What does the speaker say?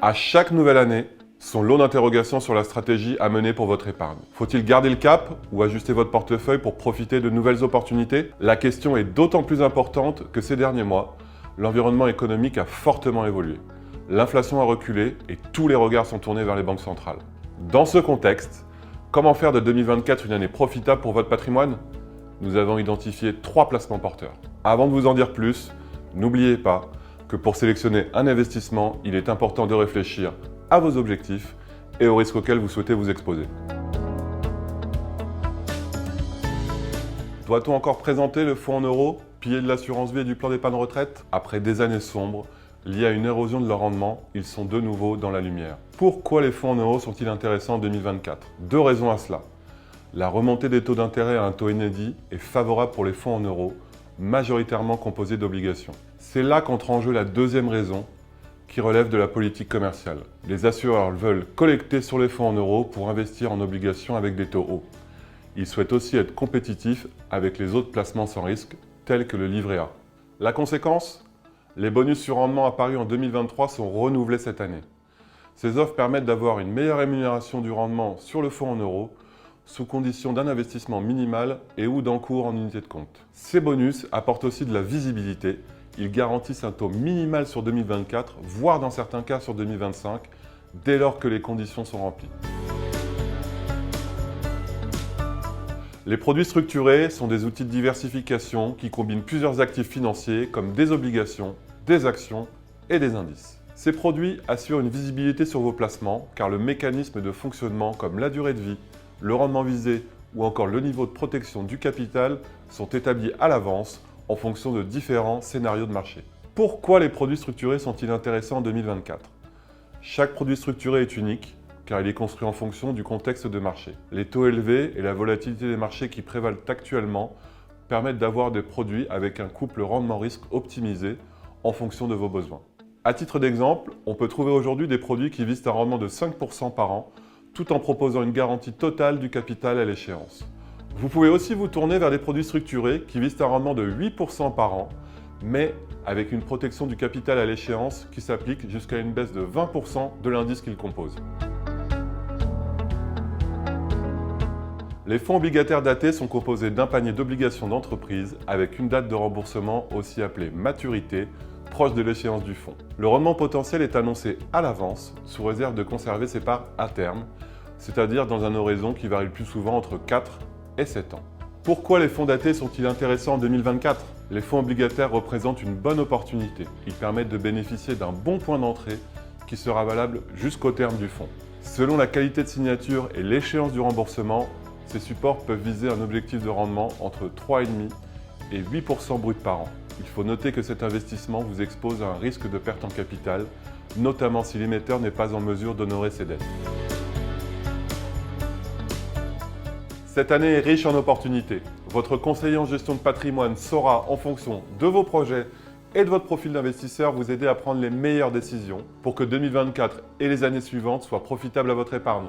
À chaque nouvelle année, son lot d'interrogations sur la stratégie à mener pour votre épargne. Faut-il garder le cap ou ajuster votre portefeuille pour profiter de nouvelles opportunités? La question est d'autant plus importante que ces derniers mois, l'environnement économique a fortement évolué. L'inflation a reculé et tous les regards sont tournés vers les banques centrales. Dans ce contexte, comment faire de 2024 une année profitable pour votre patrimoine? Nous avons identifié 3 placements porteurs. Avant de vous en dire plus, n'oubliez pas que pour sélectionner un investissement, il est important de réfléchir à vos objectifs et aux risques auxquels vous souhaitez vous exposer. Doit-on encore présenter le fonds en euros, pilier de l'assurance vie et du plan d'épargne retraite? Après des années sombres, liées à une érosion de leur rendement, ils sont de nouveau dans la lumière. Pourquoi les fonds en euros sont-ils intéressants en 2024? 2 raisons à cela. La remontée des taux d'intérêt à un taux inédit est favorable pour les fonds en euros, majoritairement composés d'obligations. C'est là qu'entre en jeu la deuxième raison, qui relève de la politique commerciale. Les assureurs veulent collecter sur les fonds en euros pour investir en obligations avec des taux hauts. Ils souhaitent aussi être compétitifs avec les autres placements sans risque, tels que le livret A. La conséquence? Les bonus sur rendement apparus en 2023 sont renouvelés cette année. Ces offres permettent d'avoir une meilleure rémunération du rendement sur le fonds en euros, sous condition d'un investissement minimal et ou d'encours en unité de compte. Ces bonus apportent aussi de la visibilité. Ils garantissent un taux minimal sur 2024, voire dans certains cas sur 2025, dès lors que les conditions sont remplies. Les produits structurés sont des outils de diversification qui combinent plusieurs actifs financiers comme des obligations, des actions et des indices. Ces produits assurent une visibilité sur vos placements car le mécanisme de fonctionnement comme la durée de vie, le rendement visé ou encore le niveau de protection du capital sont établis à l'avance en fonction de différents scénarios de marché. Pourquoi les produits structurés sont-ils intéressants en 2024? Chaque produit structuré est unique car il est construit en fonction du contexte de marché. Les taux élevés et la volatilité des marchés qui prévalent actuellement permettent d'avoir des produits avec un couple rendement-risque optimisé en fonction de vos besoins. À titre d'exemple, on peut trouver aujourd'hui des produits qui visent un rendement de 5% par an tout en proposant une garantie totale du capital à l'échéance. Vous pouvez aussi vous tourner vers des produits structurés qui visent un rendement de 8% par an, mais avec une protection du capital à l'échéance qui s'applique jusqu'à une baisse de 20% de l'indice qu'ils composent. Les fonds obligataires datés sont composés d'un panier d'obligations d'entreprise avec une date de remboursement aussi appelée maturité, proche de l'échéance du fonds. Le rendement potentiel est annoncé à l'avance, sous réserve de conserver ses parts à terme, c'est-à-dire dans un horizon qui varie le plus souvent entre 4 et 7 ans. Pourquoi les fonds datés sont-ils intéressants en 2024? Les fonds obligataires représentent une bonne opportunité. Ils permettent de bénéficier d'un bon point d'entrée qui sera valable jusqu'au terme du fonds. Selon la qualité de signature et l'échéance du remboursement, ces supports peuvent viser un objectif de rendement entre 3,5 et 8% brut par an. Il faut noter que cet investissement vous expose à un risque de perte en capital, notamment si l'émetteur n'est pas en mesure d'honorer ses dettes. Cette année est riche en opportunités. Votre conseiller en gestion de patrimoine saura, en fonction de vos projets et de votre profil d'investisseur, vous aider à prendre les meilleures décisions pour que 2024 et les années suivantes soient profitables à votre épargne.